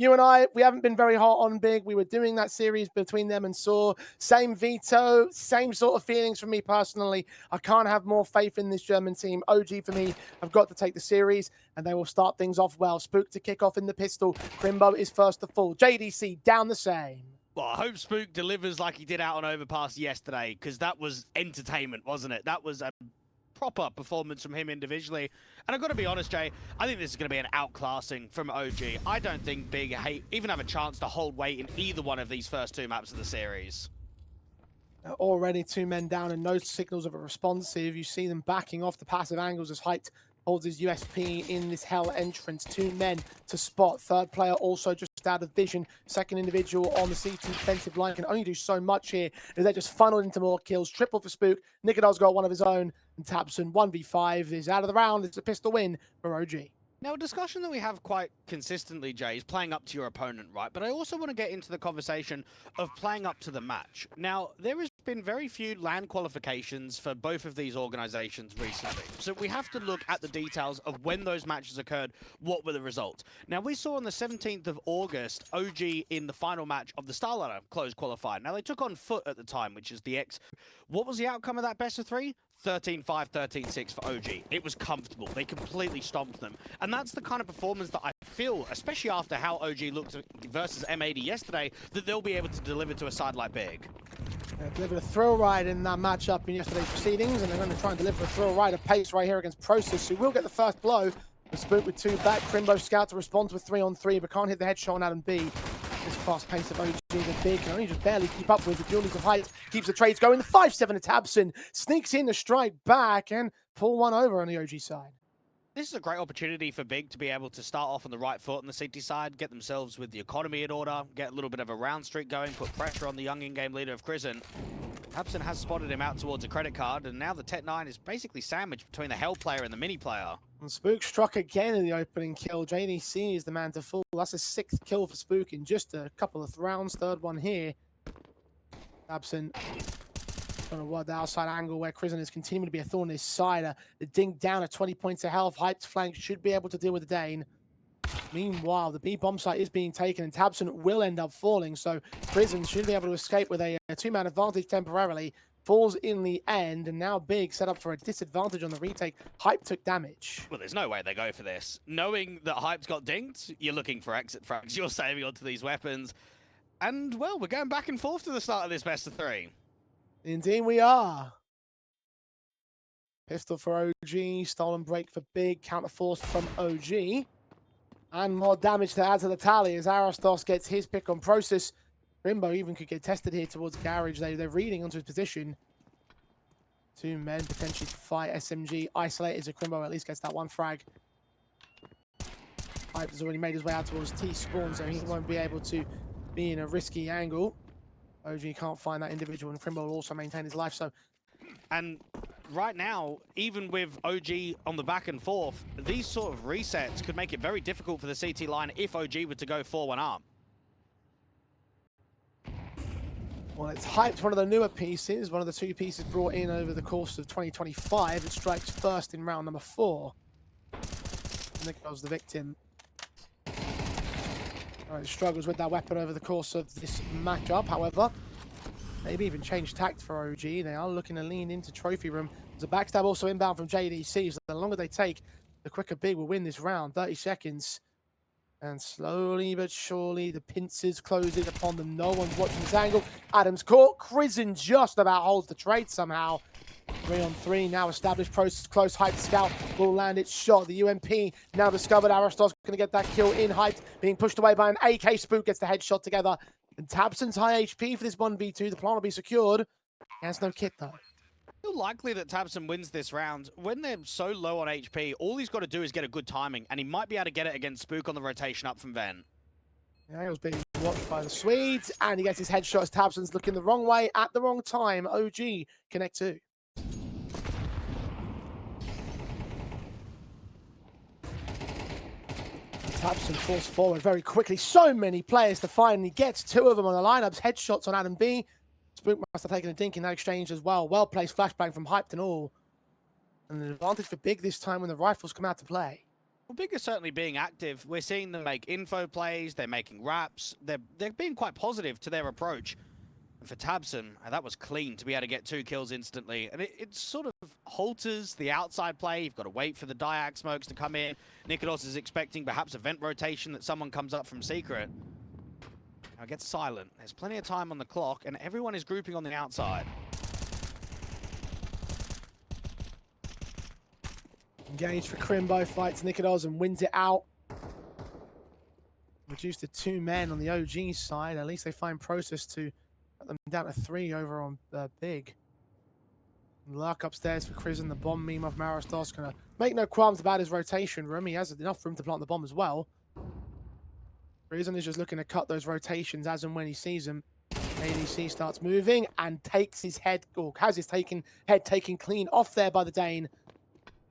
you and I, we haven't been very hot on Big. We were doing that series between them and Saw. Same veto, same sort of feelings for me personally. I can't have more faith in this German team. OG for me have got to take the series, and they will start things off well. Spook to kick off in the pistol. Crimbo is first to fall. JDC down the same. Well, I hope Spook delivers like he did out on Overpass yesterday, because that was entertainment, wasn't it? That was a proper performance from him individually. And I've got to be honest, Jay, I think this is going to be an outclassing from OG. I don't think Big even have a chance to hold weight in either one of these first two maps of the series. Already 2 men down and no signals of a responsive. You see them backing off the passive angles as Hyped holds his USP in this hell entrance. 2 men to spot. Third player also just out of vision. Second individual on the CT defensive line can only do so much here as they're just funneled into more kills. Triple for Spook. Nicodol's got one of his own. And Tabson 1v5 is out of the round. It's a pistol win for OG. Now, a discussion that we have quite consistently, Jay, is playing up to your opponent, right? But I also want to get into the conversation of playing up to the match. Now, there has been very few LAN qualifications for both of these organizations recently. So we have to look at the details of when those matches occurred, what were the results. Now, we saw on the 17th of August, OG in the final match of the Starlighter closed qualifier. Now, they took on Foot at the time, which is the ENCE. What was the outcome of that best of 3? 13-5, 13-6 for OG. It was comfortable. They completely stomped them. And that's the kind of performance that I feel, especially after how OG looked versus M80 yesterday, that they'll be able to deliver to a side like Big. They delivered a thrill ride in that matchup in yesterday's proceedings, and they're going to try and deliver a thrill ride of pace right here against Process, who will get the first blow. The Spook with 2 back. Crimbo Scout to respond with 3-on-3, but can't hit the headshot on Adam B. This fast pace of OG that Big can only just barely keep up with. The dualies of height keeps the trades going. The 5-7 to Tabson sneaks in to strike back and pull one over on the OG side. This is a great opportunity for Big to be able to start off on the right foot on the CT side, get themselves with the economy in order, get a little bit of a round streak going, put pressure on the young in-game leader of Crizzen. Tabson has spotted him out towards a credit card, and now the Tech-9 is basically sandwiched between the Hell player and the Mini player. And Spook struck again in the opening kill. JDC is the man to fall. That's a 6th kill for Spook in just a couple of rounds. Third one here. Tabson trying to work the outside angle where Crizzen is continuing to be a thorn in his side. The dink down at 20 points of health. Hyped flank should be able to deal with the Dane. Meanwhile, the B bomb site is being taken and Tabson will end up falling. So Crizzen should be able to escape with a 2-man advantage temporarily. Falls in the end, and now Big set up for a disadvantage on the retake. Hype took damage. Well, there's no way they go for this. Knowing that Hype's got dinked, you're looking for exit frags. You're saving onto these weapons. And, well, we're going back and forth to the start of this best of 3. Indeed we are. Pistol for OG, stolen break for Big, counter force from OG. And more damage to add to the tally as Arostos gets his pick on Process. Rimbo even could get tested here towards Garage. They're reading onto his position. 2 men potentially to fight. SMG isolated as a Crimbo at least gets that 1 frag. Hype has already made his way out towards T-spawn, so he won't be able to be in a risky angle. OG can't find that individual, and Crimbo will also maintain his life. So, and right now, even with OG on the back and forth, these sort of resets could make it very difficult for the CT line if OG were to go 4-1 up. Well, it's Hyped, one of the newer pieces, one of the 2 pieces brought in over the course of 2025. It strikes first in round number 4. Nico's the victim. All right, struggles with that weapon over the course of this matchup. However, maybe even change tact for OG. They are looking to lean into trophy room. There's a backstab also inbound from JDC, so the longer they take, the quicker Big will win this round. 30 seconds. And slowly but surely, the pincers closing upon them. No one's watching this angle. Adams caught. Crizzen just about holds the trade somehow. 3-on-3 now established. Process close. Hyped Scout will land its shot. The UMP now discovered. Arostos going to get that kill in Hyped. Being pushed away by an AK. Spook gets the headshot together. And Tabson's high HP for this 1v2. The plan will be secured. He has no kit though. It's likely that Tabson wins this round. When they're so low on HP, all he's got to do is get a good timing, and he might be able to get it against Spook on the rotation up from Ven. Yeah, he was being watched by the Swedes, and he gets his headshot as Tabson's looking the wrong way at the wrong time. OG connect 2. Tabson falls forward very quickly. So many players to find, and he gets 2 of them on the lineups. Headshots on Adam B. Spook must have taken a dink in that exchange as well. Well-placed flashbang from Hyped and all. And an advantage for Big this time when the rifles come out to play. Well, Big is certainly being active. We're seeing them make info plays, they're making raps, they're being quite positive to their approach. And for Tabson, that was clean to be able to get 2 kills instantly. And it sort of halters the outside play. You've got to wait for the Diag smokes to come in. Nikodos is expecting perhaps a vent rotation that someone comes up from secret. Now it gets silent. There's plenty of time on the clock, and everyone is grouping on the outside. Engaged for Crimbo, fights Nikodos and wins it out. Reduced to 2 men on the OG side. At least they find process to cut them down to 3 over on Big. Lurk upstairs for Crizzen. The bomb meme of Marastos. Gonna make no qualms about his rotation room. He has enough room to plant the bomb as well. Crizzen is just looking to cut those rotations as and when he sees them. ADC starts moving and takes his head, or has his head taken clean off there by the Dane.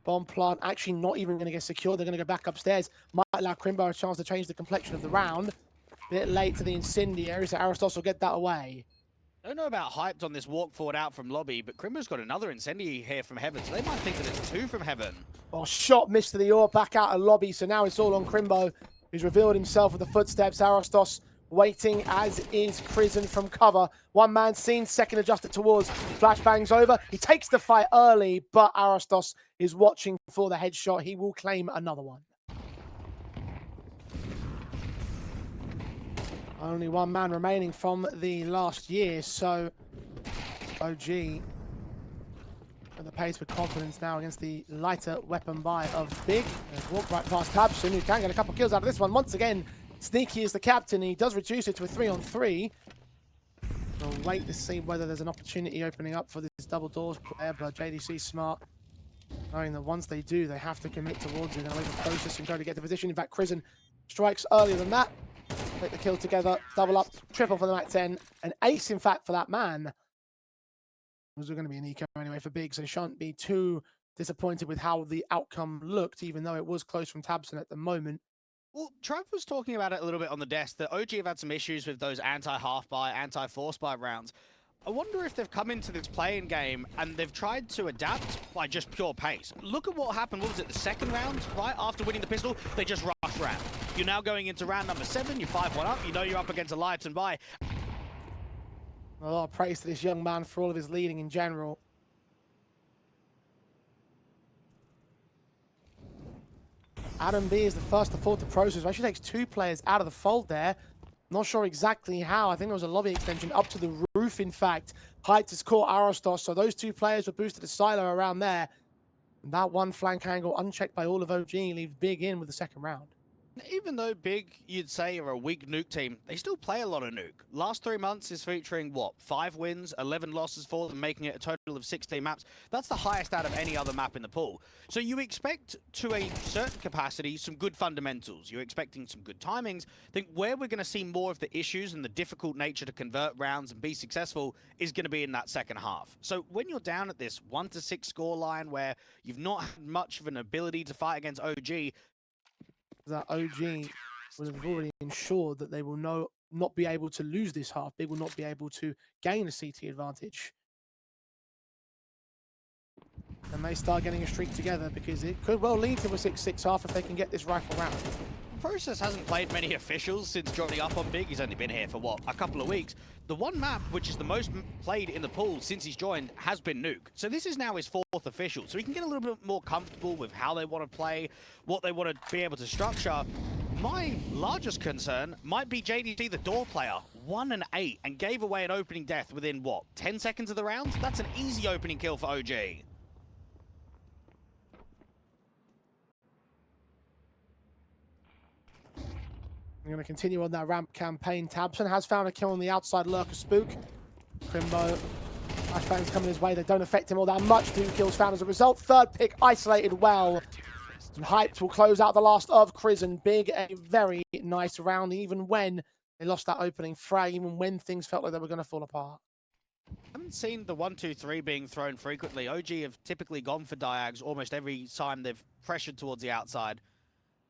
Bomb plant actually not even going to get secured. They're going to go back upstairs. Might allow Crimbo a chance to change the complexion of the round. Bit late to the incendiary, so Aristos will get that away. I don't know about hyped on this walk forward out from lobby, but Crimbo's got another incendiary here from heaven, so they might think that it's 2 from heaven. Oh, shot missed to the ore, back out of lobby, so now it's all on Crimbo, who's revealed himself with the footsteps. Aristos waiting, as is Crizzen from cover. 1 man seen, second adjusted towards. Flashbang's over. He takes the fight early, but Aristos is watching for the headshot. He will claim another one. Only 1 man remaining from the last year, so OG at the pace with confidence now against the lighter weapon buy of Big. Walk right past Tabson, who can get a couple kills out of this one. Once again, Sneaky is the captain. He does reduce it to a 3-on-3. We'll wait to see whether there's an opportunity opening up for this double doors player, but JDC smart, knowing that once they do, they have to commit towards it and wait for process and try to get to position. In fact, Crizzen strikes earlier than that. Take the kill together, double up, triple for the Mac 10, an ace, in fact, for that man. It was going to be an eco anyway for Big, so shan't be too disappointed with how the outcome looked, even though it was close from Tabson at the moment. Well, Trav was talking about it a little bit on the desk, that OG have had some issues with those anti-half buy, anti-force buy rounds. I wonder if they've come into this playing game and they've tried to adapt by just pure pace. Look at what happened, what was it, the second round, right? After winning the pistol, they just rush round. You're now going into round number 7, you're 5-1 up, you know you're up against a light and buy. A lot of praise to this young man for all of his leading in general. Adam B is the first to fall to process. Actually takes 2 players out of the fold there. Not sure exactly how. I think there was a lobby extension up to the roof, in fact. Hyped has caught Aristos, so those 2 players were boosted to silo around there. And that 1 flank angle, unchecked by all of OG, leaves Big in with the second round. Even though Big, you'd say, are a weak nuke team, they still play a lot of nuke. Last 3 months is featuring, what, 5 wins, 11 losses for them, making it a total of 16 maps. That's the highest out of any other map in the pool. So you expect, to a certain capacity, some good fundamentals. You're expecting some good timings. I think where we're going to see more of the issues and the difficult nature to convert rounds and be successful is going to be in that second half. So when you're down at this 1-6 score line where you've not had much of an ability to fight against OG, that OG would have already ensured that they will not be able to lose this half. Big will not be able to gain a CT advantage. And they start getting a streak together, because it could well lead to a 6-6 half if they can get this rifle round. Process hasn't played many officials since joining up on Big. He's only been here for, what, a couple of weeks. The one map, which is the most played in the pool since he's joined, has been Nuke. So this is now his 4th official. So he can get a little bit more comfortable with how they want to play, what they want to be able to structure. My largest concern might be JDC, the door player. 1-8, and gave away an opening death within, what, 10 seconds of the round? That's an easy opening kill for OG. I'm going to continue on that ramp campaign. Tabson has found a kill on the outside lurker spook. Crimbo, flashbangs coming his way. They don't affect him all that much. 2 kills found as a result. Third pick isolated well. And Hyped will close out the last of Crizzen. Big, a very nice round, even when they lost that opening frag, even when things felt like they were going to fall apart. I haven't seen the 1-2-3 being thrown frequently. OG have typically gone for diags almost every time they've pressured towards the outside.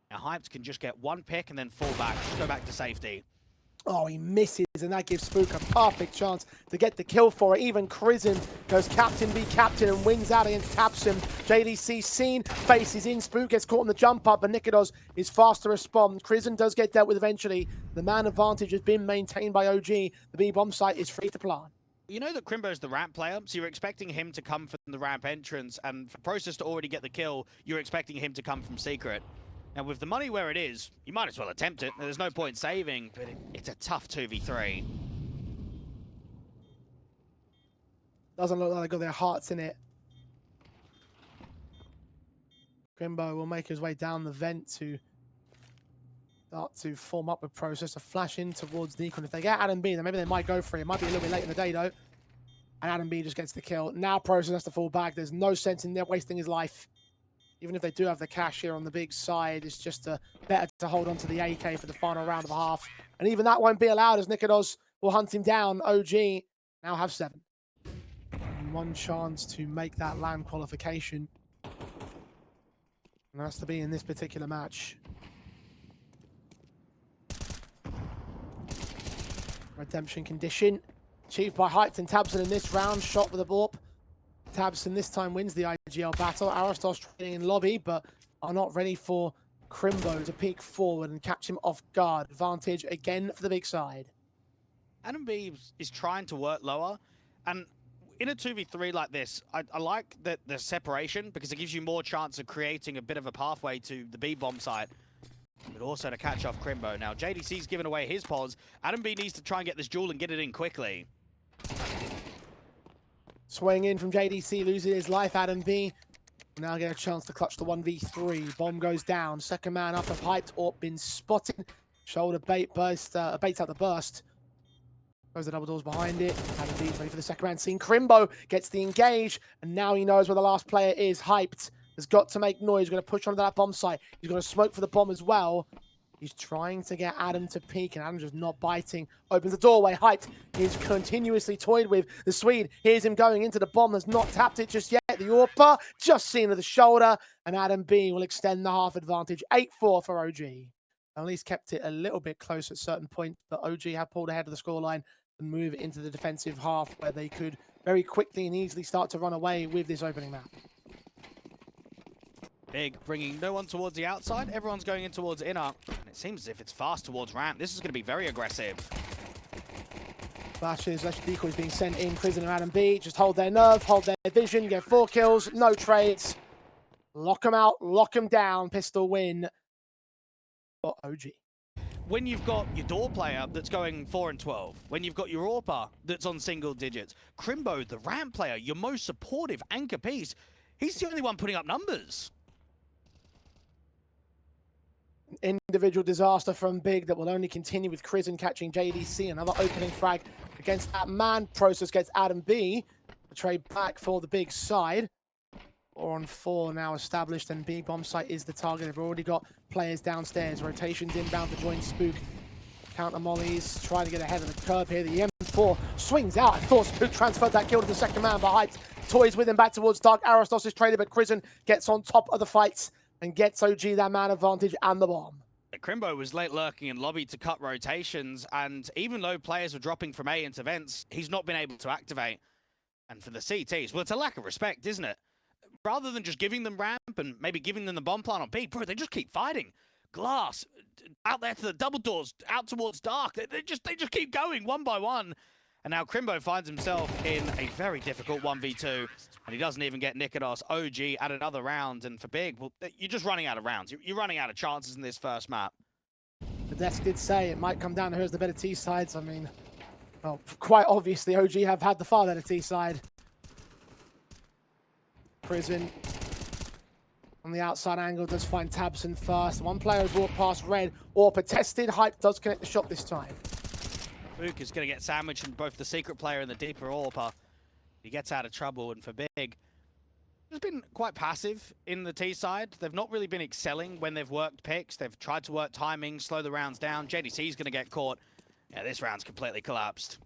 Now, Hyped can just get 1 pick and then fall back, just go back to safety. Oh, he misses, and that gives Spook a perfect chance to get the kill for it. Even Crizin goes captain v captain and wins out against Tabsim. JDC seen, faces in, Spook gets caught on the jump up, but Nikodos is fast to respond. Crizin does get dealt with eventually. The man advantage has been maintained by OG. The B-bomb site is free to plant. You know that Crimbo's the ramp player, so you're expecting him to come from the ramp entrance, and for Process to already get the kill, you're expecting him to come from Secret. Now, with the money where it is, you might as well attempt it. There's no point saving, but it's a tough 2v3. Doesn't look like they've got their hearts in it. Crimbo will make his way down the vent to start to form up with Process, to flash in towards Deacon. If they get Adam B, then maybe they might go for it. It might be a little bit late in the day, though. And Adam B just gets the kill. Now Process has to fall back. There's no sense in there wasting his life. Even if they do have the cash here on the big side, it's just better to hold on to the AK for the final round of a half. And even that won't be allowed as Nikodos will hunt him down. OG now have 7. And 1 chance to make that LAN qualification. And that's to be in this particular match. Redemption condition achieved by Hyped and Tabson in this round. Shot with a BORP. Tabson this time wins the IGL battle. Aristos trading in lobby, but are not ready for Crimbo to peek forward and catch him off guard. Advantage again for the big side. Adam B is trying to work lower, and in a 2v3 like this, I like the separation because it gives you more chance of creating a bit of a pathway to the B-bomb site, but also to catch off Crimbo. Now, JDC's given away his pause. Adam B needs to try and get this duel and get it in quickly. Swaying in from JDC, losing his life. Adam B now get a chance to clutch the 1v3. Bomb goes down. Second man up of Hyped. Orp been spotted. Shoulder bait burst, baits out the burst. Goes the double doors behind it. Adam B's ready for the second round scene. Crimbo gets the engage, and now he knows where the last player is. Hyped has got to make noise. He's going to push onto that bomb site. He's going to smoke for the bomb as well. He's trying to get Adam to peek, and Adam's just not biting. Opens the doorway. Hyped is continuously toyed with. The Swede hears him going into the bomb. Has not tapped it just yet. The Orpa just seen to the shoulder, and Adam B will extend the half advantage. 8-4 for OG. At least kept it a little bit close at certain points, but OG have pulled ahead of the scoreline and move into the defensive half where they could very quickly and easily start to run away with this opening map. Big, bringing no one towards the outside. Everyone's going in towards inner. And it seems as if it's fast towards ramp. This is going to be very aggressive. Flashes, Electric Decoys being sent in. Prison and Adam B just hold their nerve, hold their vision, get 4 kills, no trades. Lock them out, lock them down. Pistol win for OG. When you've got your door player that's going 4 and 12, when you've got your Orpa that's on single digits, Crimbo, the ramp player, your most supportive anchor piece, he's the only one putting up numbers. Individual disaster from Big that will only continue with Crizin catching JDC. Another opening frag against that man. Process gets Adam B. A trade back for the big side. 4 on 4 now established, and B bomb site is the target. They've already got players downstairs. Rotations inbound to join Spook. Counter mollies, trying to get ahead of the curve here. The M4 swings out. I thought Spook transferred that kill to the second man, but Hyped toys with him back towards Dark. Aristos is traded, but Crizin gets on top of the fights and gets OG that man advantage and the bomb. Crimbo was late lurking in lobby to cut rotations, and even though players were dropping from A into vents, he's not been able to activate. And for the CTs, well, it's a lack of respect, isn't it? Rather than just giving them ramp and maybe giving them the bomb plant on B, bro, they just keep fighting. Glass, out there to the double doors, out towards Dark. They just keep going one by one. And now Crimbo finds himself in a very difficult 1v2, and he doesn't even get Nikodos. OG at another round, and for Big, well, you're just running out of rounds. You're running out of chances in this first map. The desk did say it might come down to who's the better T sides. I mean, well, quite obviously, OG have had the far better T side. Prison on the outside angle does find Tabson first. One player has walked past red. Orpa tested. Hype does connect the shot this time. Luke is going to get sandwiched in both the secret player and the deeper Orpa. He gets out of trouble, and for Big, has been quite passive in the T side. They've not really been excelling when they've worked picks. They've tried to work timing, slow the rounds down. JDC's going to get caught. Yeah, this round's completely collapsed.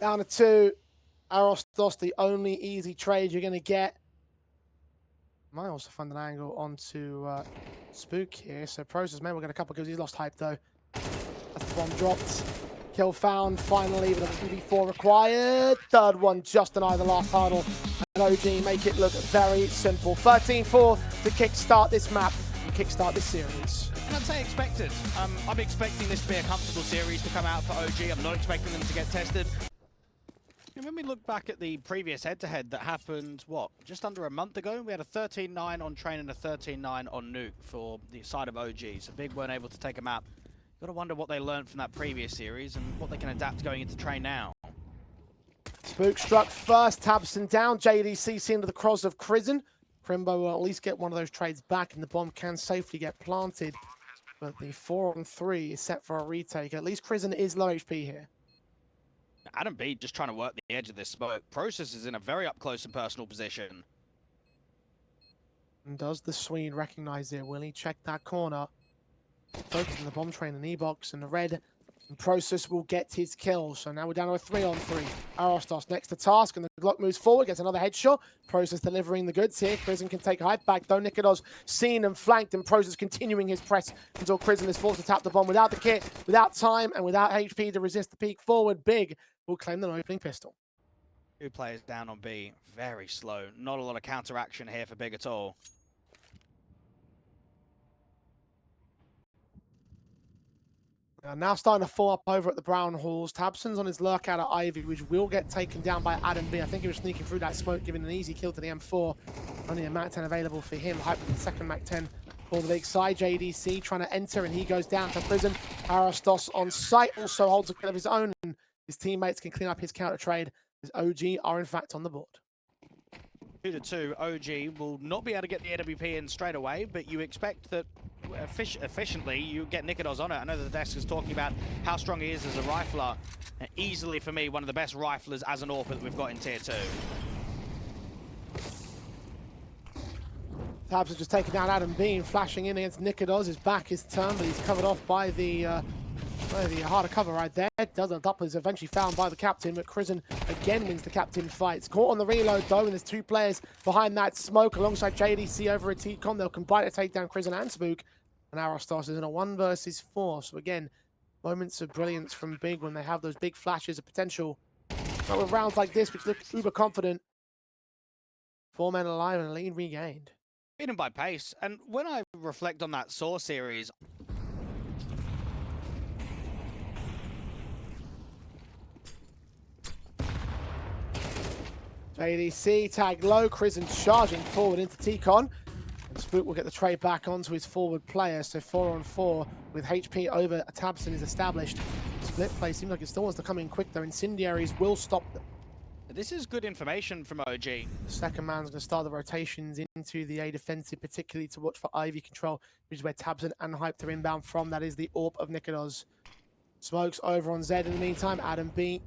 Down to 2. Aristos, the only easy trade you're going to get. Might also find an angle onto Spook here. So Process maybe we'll get a couple kills. He's lost hype though. That's the bomb dropped. Kill found finally, but a 3v4 required. Third one just denied the last hurdle. And OG make it look very simple. 13-4 to kickstart this map and kickstart this series. And I'd say expected. I'm expecting this to be a comfortable series to come out for OG. I'm not expecting them to get tested. And when we look back at the previous head-to-head that happened, what, just under a month ago, we had a 13-9 on Train and a 13-9 on Nuke for the side of OG. So Big weren't able to take a map. Got to wonder what they learned from that previous series and what they can adapt going into Train now. Spook struck first, Tabson down. JDC into the cross of Crizzen. Crimbo will at least get one of those trades back and the bomb can safely get planted. But the 4-on-3 is set for a retake. At least Crizzen is low HP here. Adam B just trying to work the edge of this smoke. Process is in a very up-close and personal position. And does the Swede recognize it? Will he check that corner? Focusing the bomb train and E-Box and the red. And Process will get his kill. So now we're down to a 3-on-3. Arostos next to task and the Glock moves forward, gets another headshot. Process delivering the goods here. Crizzen can take hype back though. Nikodos seen and flanked and Process continuing his press until Crizzen is forced to tap the bomb without the kit, without time and without HP to resist the peek forward. Big will claim the opening pistol. 2 players down on B. Very slow. Not a lot of counteraction here for Big at all. Now starting to fall up over at the Brown Halls. Tabson's on his lurk out at Ivy, which will get taken down by Adam B. I think he was sneaking through that smoke, giving an easy kill to the M4. Only a MAC-10 available for him. Hype with the second MAC-10 for the big side. JDC trying to enter, and he goes down to prison. Arostos on site also holds a kill of his own, and his teammates can clean up his counter trade, as OG are in fact on the board. 2-2, OG will not be able to get the AWP in straight away, but you expect that efficiently you get Nikodos on it. I know that the desk is talking about how strong he is as a rifler. Easily for me, one of the best riflers as an AWP that we've got in Tier 2. Tabs are just taking down Adam Bean, flashing in against Nikodos. His back is turned, but he's covered off by the harder cover right there. Doesn't Doppler is eventually found by the captain, but Crizzen again wins the captain fight. It's caught on the reload though, and there's 2 players behind that smoke alongside JDC over at T-Com. They'll combine to take down Crizzen and Spook. And Arostos is in a 1 versus 4. So again, moments of brilliance from Big when they have those big flashes of potential. But with rounds like this, which look uber confident. 4 men alive and a lead regained. Beaten by pace. And when I reflect on that Saw series, JDC tag low, Crizzen charging forward into T-Con. And Spook will get the trade back onto his forward player. So 4-on-4 with HP over Tabson is established. Split play seems like it still wants to come in quick though. Incendiaries will stop them. this is good information from OG. The second man's going to start the rotations into the A defensive, particularly to watch for Ivy control, which is where Tabson and Hype are inbound from. That is the AWP of Nikodos. Smokes over on Zed in the meantime. Adam B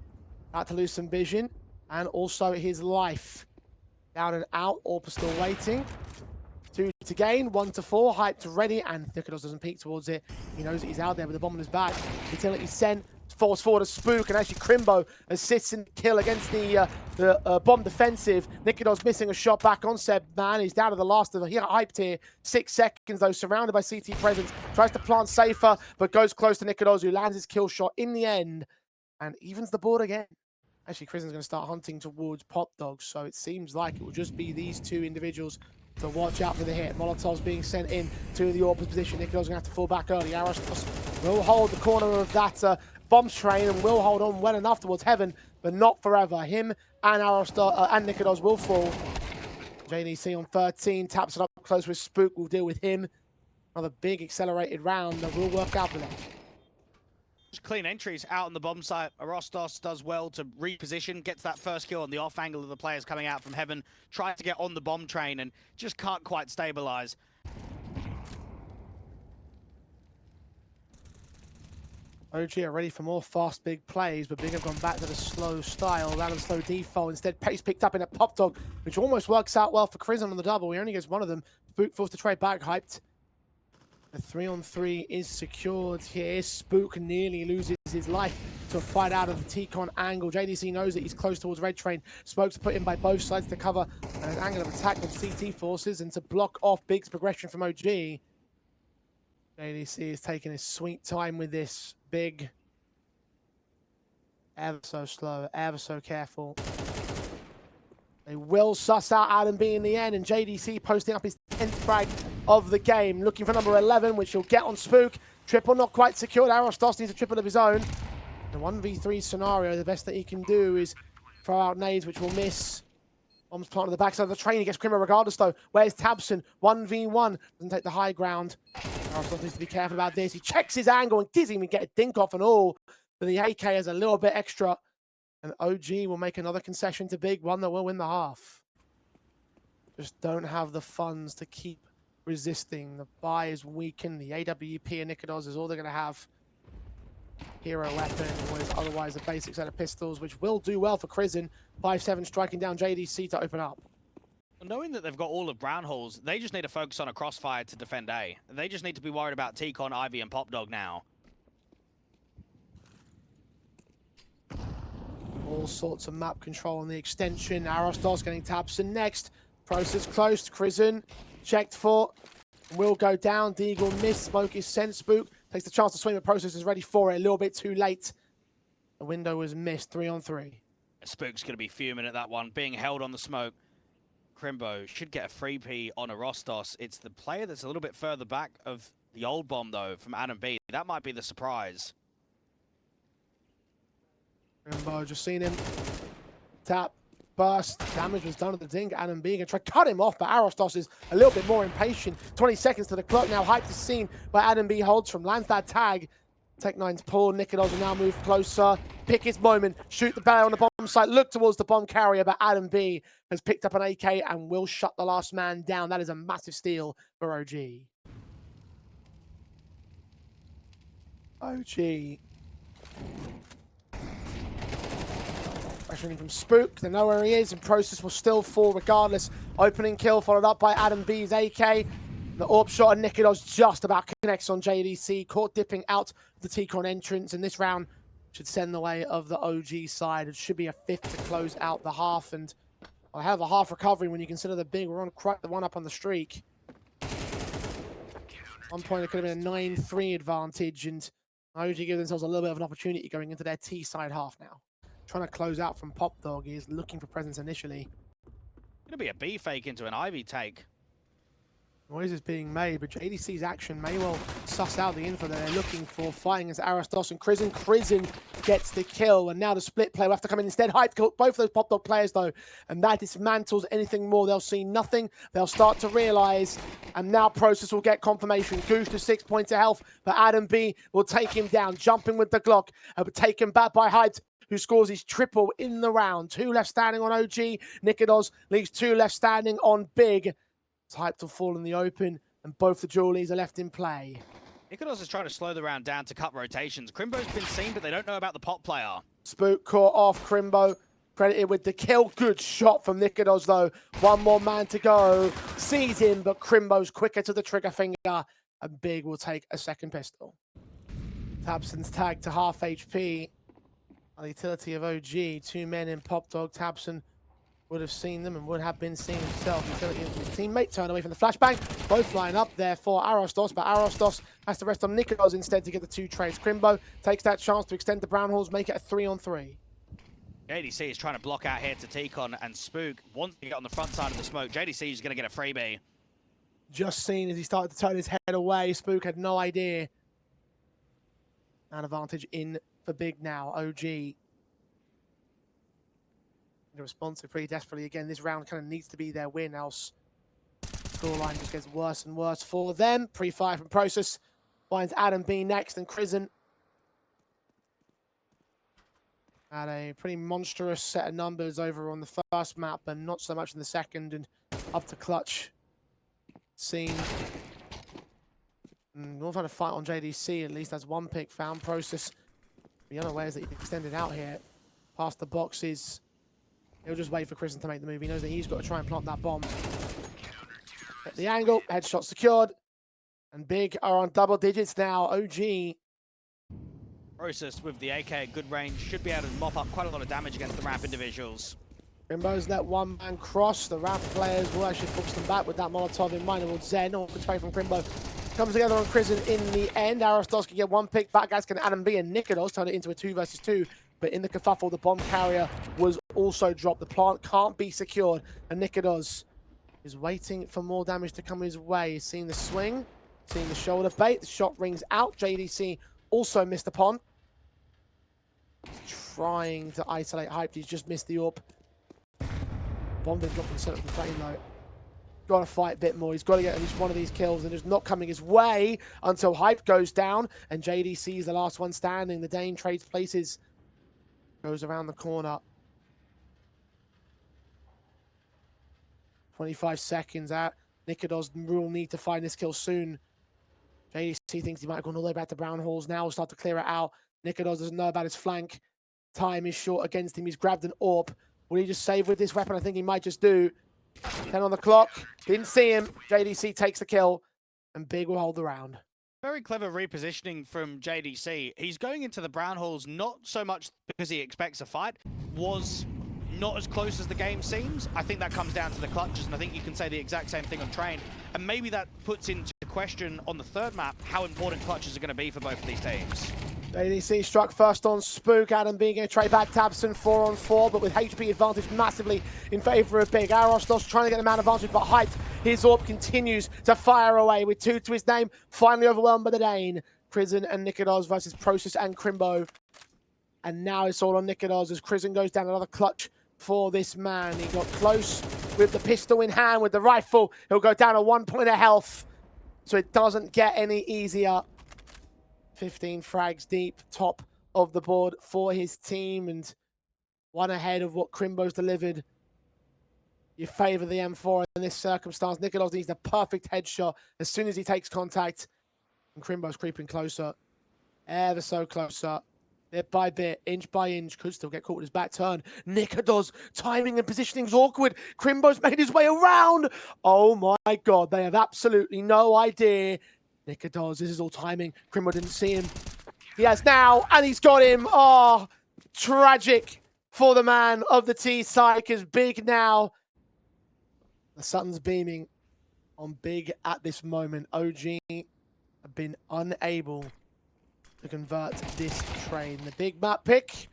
about to lose some vision. And also his life. Down and out, AWP still waiting. 2 to gain, 1 to 4, Hype to ready, and Nikodos doesn't peek towards it. He knows that he's out there with the bomb on his back. Utility sent, falls forward to Spook, and actually Crimbo assists in the kill against the bomb defensive. Nikodos missing a shot back on Seb, man. He's down to the last of the Hyped here. 6 seconds though, surrounded by CT presence. Tries to plant safer, but goes close to Nikodos, who lands his kill shot in the end, and evens the board again. Actually, Crizzen's going to start hunting towards Pop Dogs, so it seems like it will just be these 2 individuals to watch out for the hit. Molotov's being sent in to the AWP position. Nikodos going to have to fall back early. Arostos will hold the corner of that bomb train and will hold on well enough towards Heaven, but not forever. Him and Arostos and Nikodos will fall. JDC on 13, taps it up close with Spook. Will deal with him. Another big accelerated round that will work out for them. Clean entries out on the bomb site. Arostos does well to reposition, gets that first kill on the off angle of the players coming out from Heaven, tries to get on the bomb train and just can't quite stabilize. OG are ready for more fast, big plays, but Big have gone back to the slow style, random slow default. Instead, pace picked up in a Pop Dog, which almost works out well for Crizzen on the double. He only gets one of them. Spook forced to trade back, Hyped. The 3-on-3 is secured here. Spook nearly loses his life to fight out of the T-Con angle. JDC knows that he's close towards Red Train. Smokes put in by both sides to cover an angle of attack with CT forces and to block off Big's progression from OG. JDC is taking his sweet time with this. Big, ever so slow, ever so careful. They will suss out Adam B in the end, and JDC posting up his 10th frag of the game. Looking for number 11, which he'll get on Spook. Triple not quite secured. Arostos needs a triple of his own. The 1v3 scenario, the best that he can do is throw out nades, which will miss. Bombs planted on the backside of the train. He gets Crimmo regardless, though. Where's Tabson? 1v1. Doesn't take the high ground. Arostos needs to be careful about this. He checks his angle and doesn't even get a dink off and all. But the AK has a little bit extra. And OG will make another concession to Big, one that will win the half. Just don't have the funds to keep resisting. The buy is weakened. The AWP and Nikodos is all they're going to have. Hero weapon, what is otherwise a basic set of pistols, which will do well for Crizin. 5-7 striking down JDC to open up. Knowing that they've got all of Brown Halls, they just need to focus on a crossfire to defend A. They just need to be worried about T-Con, Ivy, and Pop Dog now. All sorts of map control on the extension. Arostos getting Tabson next. Process close. Crizin checked for. Will go down. Deagle missed. Smoke is sent. Spook takes the chance to swing, but Process is ready for it. A little bit too late. The window was missed. 3-on-3. Spook's going to be fuming at that one, being held on the smoke. Crimbo should get a free P on Arostos. It's the player that's a little bit further back of the old bomb, though, from Adam B. That might be the surprise. Crimbo just seen him. Tap. Burst. Damage was done at the dink. Adam B gonna try to cut him off, but Arostos is a little bit more impatient. 20 seconds to the clock now. Hype is seen by Adam B. Holds from. Lands that tag. Tech9's pull. Nikodos will now move closer. Pick his moment. Shoot the barrel on the bomb site. Look towards the bomb carrier, but Adam B has picked up an AK and will shut the last man down. That is a massive steal for OG. OG. Pressuring from Spook. They know where he is, and Process will still fall regardless. Opening kill followed up by Adam B's AK. The AWP shot of Nikodos just about connects on JDC. Caught dipping out of the T-Con entrance, and this round should send the way of the OG side. It should be a 5th to close out the half, and I have a half recovery when you consider the big. We're on quite the one up on the streak. At one point, it could have been a 9-3 advantage, and OG give themselves a little bit of an opportunity going into their T side half now. Trying to close out from Pop Dog. He is looking for presence initially. Gonna be a B fake into an Ivy take. Noise is being made, but JDC's action may well suss out the info that they're looking for. Fighting as Arostos and Crizin. Crizin gets the kill, and now the split play will have to come in instead. Hype killed both of those Pop Dog players, though, and that dismantles anything more. They'll see nothing. They'll start to realize, and now Process will get confirmation. Goose to 6 points of health, but Adam B will take him down, jumping with the Glock, but taken back by Hype, who scores his triple in the round. 2 left standing on OG. Nikodos leaves 2 left standing on Big. Hype to fall in the open, and both the Julies are left in play. Nikodos is trying to slow the round down to cut rotations. Crimbo's been seen, but they don't know about the Pop player. Spook caught off. Crimbo credited with the kill. Good shot from Nikodos, though. One more man to go. Sees him, but Crimbo's quicker to the trigger finger, and Big will take a second pistol. Tabson's tagged to half HP. The utility of OG. 2 men in Pop Dog. Tabson would have seen them and would have been seen himself. Utility of his teammate. Turn away from the flashbang. Both line up there for Arostos, but Arostos has to rest on Nikodos instead to get the 2 trades. Crimbo takes that chance to extend the Brown Halls, make it a 3-on-3. JDC is trying to block out here to T-Con, and Spook wants to get on the front side of the smoke. JDC is going to get a freebie. Just seen as he started to turn his head away. Spook had no idea. An advantage in for Big now. OG responsive pretty desperately again. This round kind of needs to be their win, else scoreline just gets worse and worse for them. Pre-fire from Process finds Adam B next, and Crizin had a pretty monstrous set of numbers over on the first map, but not so much in the second, and up to clutch scene. We'll try to fight on JDC, at least that's 1 pick found. Process the unawares that he extended out here past the boxes. He'll just wait for Crizin to make the move. He knows that he's got to try and plant that bomb. At the angle, headshot secured. And Big are on double digits now. OG Process with the AK at good range should be able to mop up quite a lot of damage against the ramp individuals. Crimbo's let one man cross. The ramp players will actually force them back with that Molotov in mind. Towards Zen, or away from Crimbo. Comes together on Prison in the end. Aristos can get one pick. Back guys can Adam B and Nikados turn it into a 2 versus 2. But in the kerfuffle, the bomb carrier was also dropped. The plant can't be secured. And Nikados is waiting for more damage to come his way. He's seeing the swing, seeing the shoulder bait. The shot rings out. JDC also missed upon. Trying to isolate Hype. He's just missed the AWP. Bomb been dropped in the center of the plane though. Got to fight a bit more. He's got to get at least one of these kills, and it's not coming his way until Hype goes down, and JDC is the last one standing. The Dane trades places. Goes around the corner. 25 seconds out. Nikados will need to find this kill soon. JDC thinks he might have gone all the way back to Brown Halls now. We'll start to clear it out. Nikados doesn't know about his flank. Time is short against him. He's grabbed an AWP. Will he just save with this weapon? I think he might just do. 10 on the clock. Didn't see him. JDC takes the kill. And Big will hold the round. Very clever repositioning from JDC. He's going into the Brown Halls not so much because he expects a fight. Was not as close as the game seems. I think that comes down to the clutches, and I think you can say the exact same thing on Train. And maybe that puts into question on the third map how important clutches are going to be for both of these teams. JDC struck first on Spook. Adam being going to trade back Tabson 4-on-4, but with HP advantage massively in favour of Big. Arostos trying to get the man advantage, but Hyped, his AWP continues to fire away with 2 to his name. Finally overwhelmed by the Dane. Prison and Nikados versus Process and Crimbo. And now it's all on Nikados as Prison goes down. Another clutch for this man. He got close with the pistol in hand. With the rifle, he'll go down to 1 point of health. So it doesn't get any easier. 15 frags deep, top of the board for his team, and one ahead of what Crimbo's delivered. You favour the M4 in this circumstance. Nikados needs the perfect headshot as soon as he takes contact. And Crimbo's creeping closer, ever so closer. Bit by bit, inch by inch, could still get caught with his back turn. Nikados, timing and positioning is awkward. Crimbo's made his way around. Oh my God, they have absolutely no idea. Nikados, this is all timing. Crimbo didn't see him. He has now, and he's got him. Oh, tragic for the man of the T-side, because Big now. The sun's beaming on Big at this moment. OG have been unable to convert this train. The big map pick.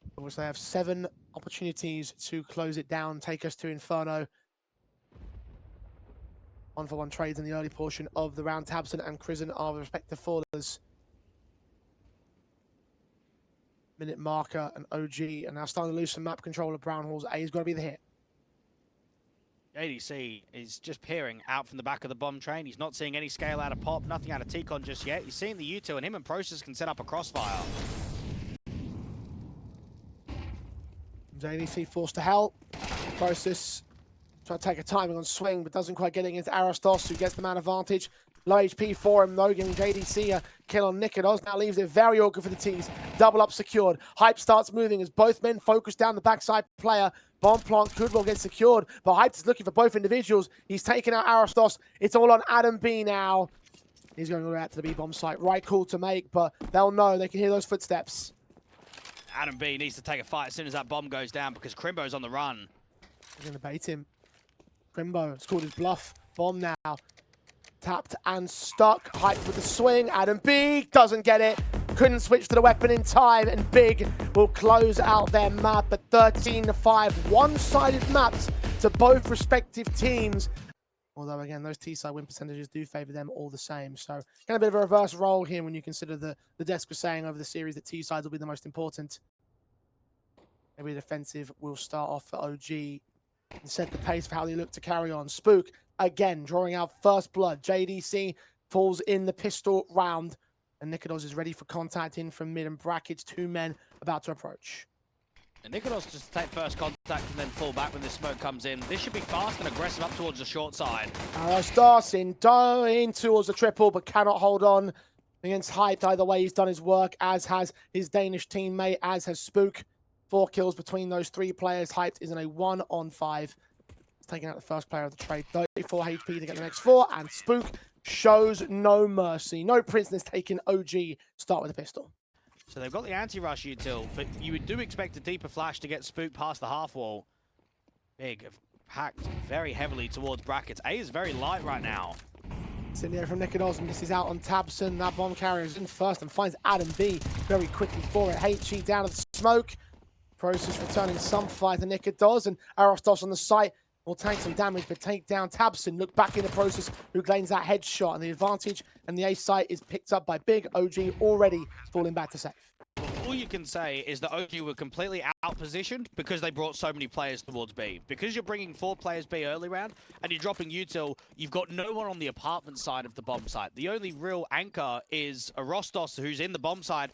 Of course, they have 7 opportunities to close it down, take us to Inferno. 1-for-1 trades in the early portion of the round. Tabson and Prison are the respective fallers. Minute marker and OG, and now starting to lose some map control of Brown Halls. A's got to be the hit. JDC is just peering out from the back of the bomb train. He's not seeing any scale out of Pop, nothing out of T-Con just yet. He's seeing the U2, and him and Process can set up a crossfire. JDC forced to hell. Process trying to take a timing on swing, but doesn't quite get it against Aristos, who gets the man advantage. Low HP for him, though, giving JDC a kill on Nikados. Now leaves it very awkward for the T's. Double up secured. Hype starts moving as both men focus down the backside player. Bomb plant could well get secured, but Hype is looking for both individuals. He's taken out Aristos. It's all on Adam B now. He's going all the way out to the B-bomb site. Right call to make, but they'll know. They can hear those footsteps. Adam B needs to take a fight as soon as that bomb goes down because Crimbo's on the run. They're going to bait him. Crimbo has called his bluff. Bomb now. Tapped and stuck. Hyped with the swing. Adam B doesn't get it. Couldn't switch to the weapon in time. And Big will close out their map at 13-5. One-sided maps to both respective teams. Although, again, those T-side win percentages do favour them all the same. So, kind of a bit of a reverse role here when you consider the desk was saying over the series that T-sides will be the most important. Maybe defensive will start off for OG and set the pace for how they look to carry on. Spook, again, drawing out first blood. JDC falls in the pistol round. And Nikados is ready for contact in from mid and brackets. 2 men about to approach. And Nikados just take first contact and then fall back when the smoke comes in. This should be fast and aggressive up towards the short side. Aristos in towards the triple, but cannot hold on against Hyped. Either way, he's done his work, as has his Danish teammate, as has Spook. 4 kills between those 3 players. Hyped is in a 1-on-5. He's taking out the first player of the trade. 34 HP to get the next 4, and Spook shows no mercy. No prisoners taken. OG start with a pistol. So they've got the anti-rush util, but you do expect a deeper flash to get spooked past the half wall. Big, hacked very heavily towards brackets. A is very light right now. Incendiary from Nemiga, and this is out on Tabson. That bomb carrier is in first and finds Adam B very quickly for it. HE down to the smoke. Process returning some fire to Nemiga, and Arostos on the site will take some damage, but take down Tabson. Look back in the Process, who gains that headshot, and the advantage and the A site is picked up by Big. OG already falling back to safe. All you can say is that OG were completely out-positioned because they brought so many players towards B. Because you're bringing 4 players B early round and you're dropping util, you've got no one on the apartment side of the bomb site. The only real anchor is a Rostos who's in the bomb side.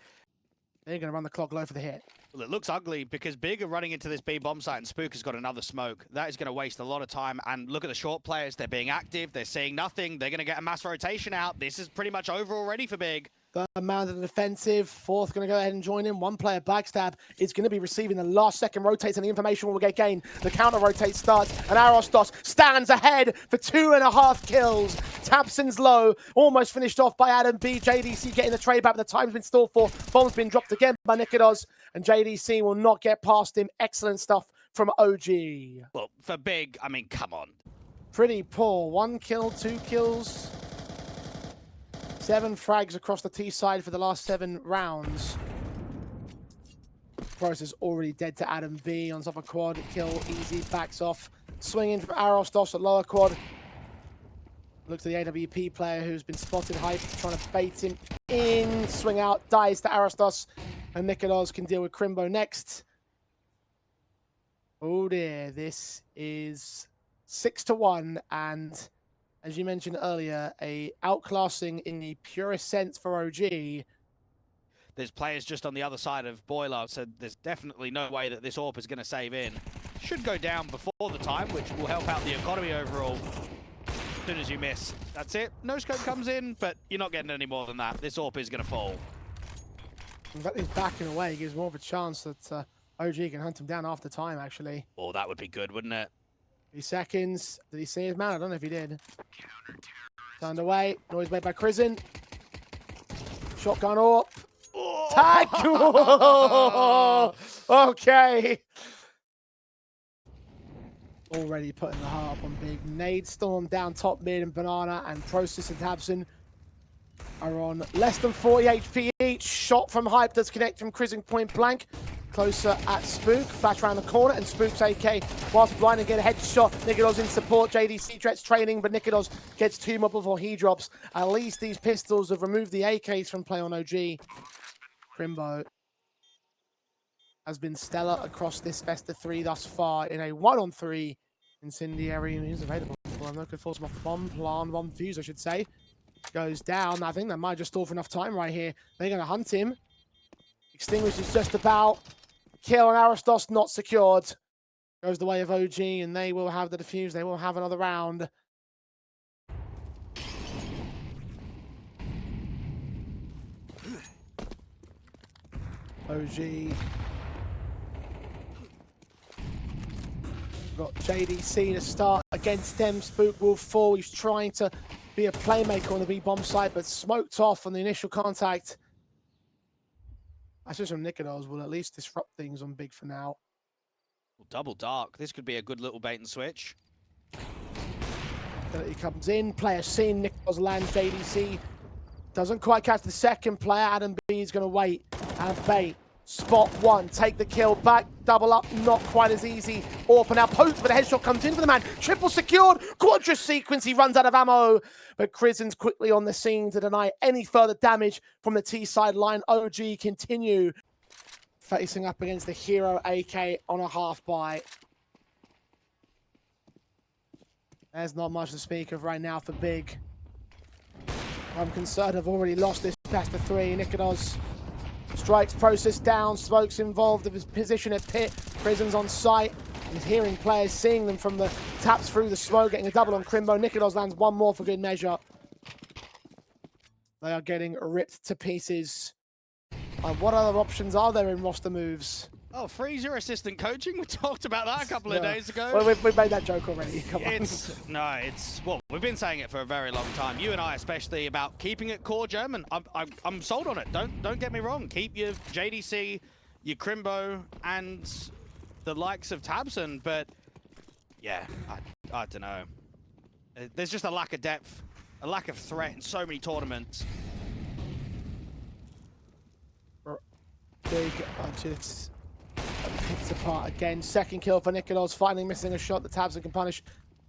They're going to run the clock low for the hit. Well, it looks ugly because Big are running into this B bomb site and Spook has got another smoke. That is going to waste a lot of time. And look at the short players. They're being active. They're seeing nothing. They're going to get a mass rotation out. This is pretty much over already for Big. Third man to the defensive. Fourth going to go ahead and join in. One player backstab is going to be receiving the last second rotates, and the information will get gained. The counter rotate starts, and Arostos stands ahead for 2.5 kills. Tabson's low, almost finished off by Adam B. JDC getting the trade back, but the time's been stalled for. Bomb's been dropped again by Nemiga, and JDC will not get past him. Excellent stuff from OG. Well, for Big, I mean, come on. Pretty poor. 1 kill, 2 kills. 7 frags across the T side for the last 7 rounds. Process already dead to Adam B on top of quad. Kill easy, backs off. Swinging from Arostos at lower quad. Looks at the AWP player who's been spotted hype, trying to bait him in. Swing out, dies to Arostos. And Nemiga can deal with Crimbo next. Oh dear, this is 6-1, and as you mentioned earlier, a outclassing in the purest sense for OG. There's players just on the other side of Boiler, so there's definitely no way that this AWP is going to save in. Should go down before the time, which will help out the economy overall. As soon as you miss, that's it. No scope comes in, but you're not getting any more than that. This AWP is going to fall. In fact, he's backing away. Gives more of a chance that OG can hunt him down after time, actually. Oh, that would be good, wouldn't it? 3 seconds. Did he see his man? I don't know if he did. Turned away. Noise made by Crizin. Shotgun up. Oh. Tag! Okay. Already putting the heart up on Big. Nade Storm down top mid, and Banana and Process and Tabson are on less than 40 HP each. Shot from Hype does connect from Crizin point blank. Closer at Spook, flash around the corner, and Spook's AK whilst blind and get a headshot. Nemiga's in support, JDC Dret's training, but Nemiga gets 2 more before he drops. At least these pistols have removed the AKs from play on OG. Crimbo has been stellar across this best of 3 thus far in a 1-on-3 incendiary. He's available for him. No good force him off the bomb, plan, bomb fuse, I should say. Goes down. I think that might just stall for enough time right here. They're going to hunt him. Extinguish is just about. Kill, and Arostos not secured. Goes the way of OG, and they will have the defuse. They will have another round. OG. Got JDC to start against them. Spook will fall. He's trying to be a playmaker on the B bomb side, but smoked off on the initial contact. I suppose from Nemiga will at least disrupt things on Big for now. Well, double dark. This could be a good little bait and switch. He comes in, player seen, Nemiga lands JDC. Doesn't quite catch the second player. Adam B is going to wait and bait. Spot 1, take the kill back, double up, not quite as easy. Orpa now poked, but the headshot comes in for the man. Triple secured, quadra sequence, he runs out of ammo. But Crizen's quickly on the scene to deny any further damage from the T side line. OG continue facing up against the hero AK on a half buy. There's not much to speak of right now for Big. I'm concerned I've already lost this best of 3. Nemiga strikes Process down, Smoke's involved of his position at pit. Prison's on site. He's hearing players, seeing them from the taps through the smoke, getting a double on Crimbo. Nemiga lands 1 more for good measure. They are getting ripped to pieces. What other options are there in roster moves? Oh, freeze your assistant coaching. We talked about that a couple of days ago. Well, we've made that joke already. Come on. Well, we've been saying it for a very long time. You and I, especially, about keeping it core German. I'm sold on it. Don't get me wrong. Keep your JDC, your Crimbo, and the likes of Tabson. But yeah, I don't know. There's just a lack of depth, a lack of threat in so many tournaments. Big just picks apart again. Second kill for Nikolos, finally missing a shot that Tabson can punish.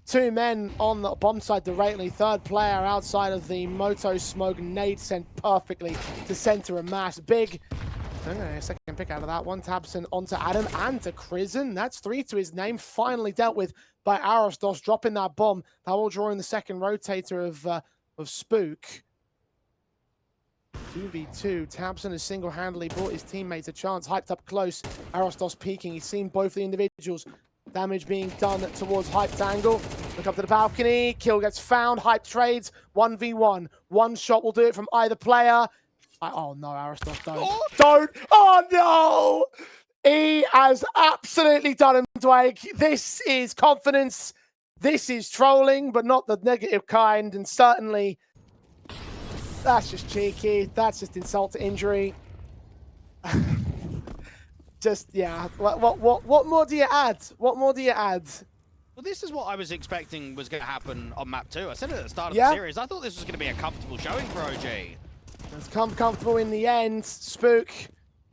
Two men on the bomb side directly. Third player outside of the Moto smoke. Nade sent perfectly to center a mass. Big. A second pick out of that one. Tabson onto Adam and to Crizzen. That's 3 to his name. Finally dealt with by Arostos, dropping that bomb. That will draw in the second rotator of Spook. 2v2. Tabson has single-handedly brought his teammates a chance. Hyped up close. Arostos peeking. He's seen both the individuals. Damage being done towards Hyped angle. Look up to the balcony. Kill gets found. Hype trades. 1v1. One shot will do it from either player. Oh no, Arostos, don't. Oh. Don't. Oh no! He has absolutely done him, Dwayne. This is confidence. This is trolling, but not the negative kind. And certainly, that's just cheeky. That's just insult to injury. Just, yeah. What more do you add? What more do you add? Well, this is what I was expecting was going to happen on map 2. I said it at the start of the series. I thought this was going to be a comfortable showing for OG. It's come comfortable in the end. Spook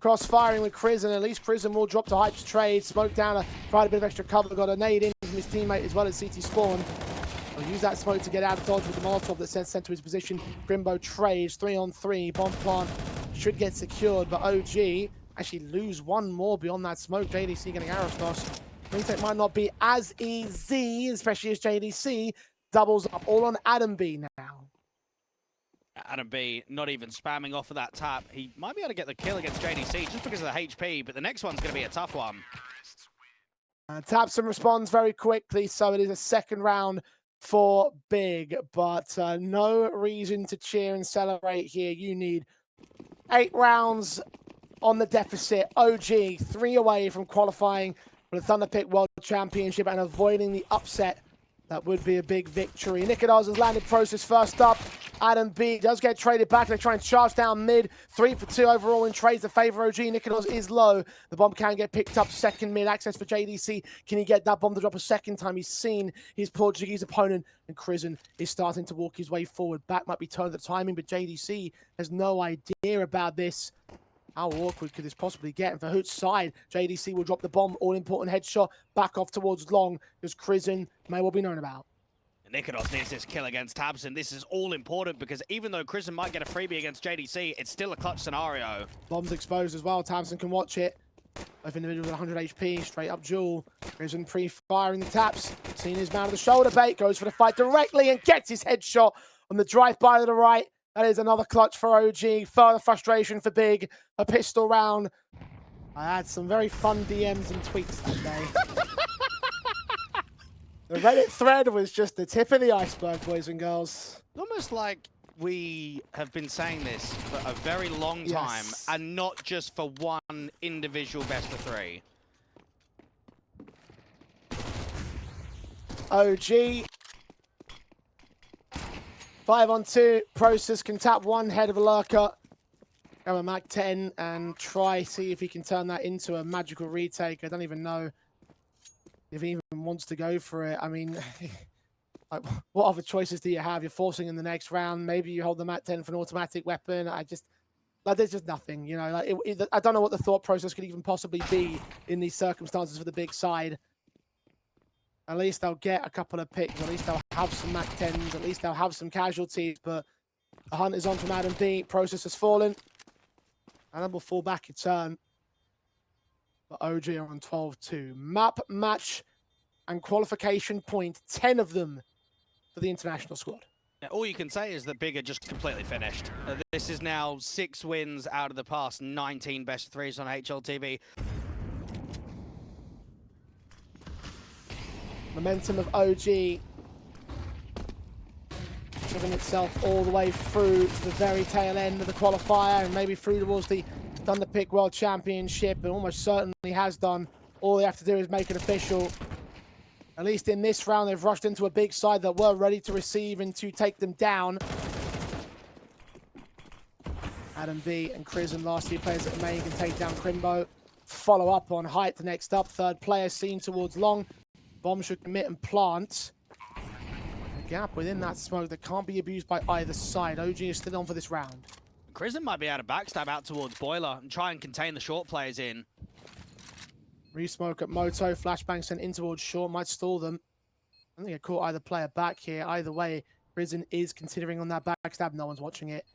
cross-firing with Crizzen. At least Crizzen will drop to Hype's trade. Smoke down, provide a bit of extra cover. Got a nade in from his teammate as well as CT Spawn. He'll use that smoke to get out of dodge with the Molotov that sent to his position. Grimbo trades 3-on-3. Bomb plant should get secured, but OG actually lose one more beyond that smoke. JDC getting Arostos. Retake might not be as easy, especially as JDC doubles up all on Adam B now. Adam B not even spamming off of that tap. He might be able to get the kill against JDC just because of the HP, but the next one's going to be a tough one. Tabson responds very quickly, so it is a second round for Big, but no reason to cheer and celebrate here. You need 8 rounds on the deficit. OG 3 away from qualifying for the Thunderpick World Championship and avoiding the upset. That would be a big victory. Nikolas has landed Process first up. Adam B does get traded back. They try and charge down mid. 3 for 2 overall in trades to favor OG. Nikolas is low. The bomb can get picked up. Second mid access for JDC. Can he get that bomb to drop a second time? He's seen his Portuguese opponent, and Crizzen is starting to walk his way forward. Back might be turned at the timing, but JDC has no idea about this. How awkward could this possibly get? And for Hoot's side, JDC will drop the bomb, all-important headshot, back off towards long, because Crizzen may well be known about. Nikolas needs this kill against Tabson. This is all important because even though Crizzen might get a freebie against JDC, it's still a clutch scenario. Bomb's exposed as well. Tabson can watch it. Both individuals with 100 HP, straight up duel. Crizzen pre-firing the taps. Seen his man with the shoulder bait, goes for the fight directly and gets his headshot on the drive-by to the right. That is another clutch for OG. Further frustration for Big. A pistol round. I had some very fun DMs and tweets that day. The Reddit thread was just the tip of the iceberg, boys and girls. Almost like we have been saying this for a very long time, and not just for one individual best of 3. OG. 5-on-2. Process can tap one head of a lurker. Grab a Mac 10 and see if he can turn that into a magical retake. I don't even know if he even wants to go for it. I mean, like, what other choices do you have? You're forcing in the next round. Maybe you hold the Mac 10 for an automatic weapon. There's just nothing, you know. Like, I don't know what the thought process could even possibly be in these circumstances for the Big side. At least they'll get a couple of picks. At least they'll have some Mac 10s. At least they'll have some casualties. But the hunt is on from Adam B. Process has fallen. Adam will fall back in turn. But OG are on 12-2. Map, match, and qualification point. 10 of them for the international squad. Yeah, all you can say is that Big are just completely finished. This is now 6 wins out of the past 19 best 3s on HLTV. Momentum of OG driven itself all the way through to the very tail end of the qualifier and maybe through towards the Thunderpick World Championship, and almost certainly has done. All they have to do is make it official. At least in this round, they've rushed into a big side that were ready to receive and to take them down. Adam B and Crizm, last two players that May can take down Crimbo. Follow up on height. Next up, third player seen towards long. Bomb should commit and plant. A gap within that smoke that can't be abused by either side. OG is still on for this round. Crizm might be able to backstab out towards Boiler and try and contain the short players in. Resmoke at Moto. Flashbang sent in towards short. Might stall them. I don't think I caught either player back here. Either way, Crizm is considering on that backstab. No one's watching it.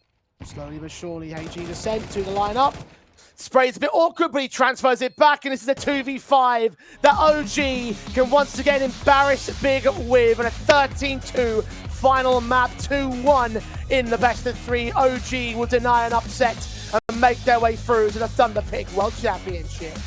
Slowly but surely, HG descent to the lineup. Spray's a bit awkward, but he transfers it back, and this is a 2v5 that OG can once again embarrass Big with, and a 13-2 final map, 2-1 in the best of three. OG will deny an upset and make their way through to the Thunderpick World Championship.